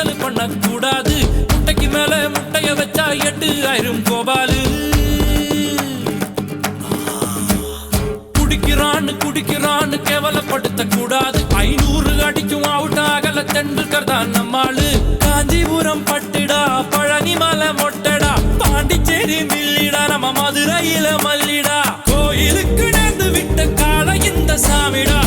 கிண்டல் பண்ண கூடாது. முட்டைக்கு மேல முட்டைய வச்சா 8000 கோபாலு. குடிக்கிறான்னு கேவலப்படுத்த கூடாது. 500 அடிக்கும் அவுட் ஆகல தெண்டுல்கர் தான் நம்மாளு. காஞ்சிபுரம் பட்டுடா, பழனி மலை மொட்டடா, பாண்டிச்சேரி மில்லிடா, நம்ம மதுரையில மல்லிடா. கோயிலுக்கு நேர்ந்து விட்ட கால இந்த சாமிடா.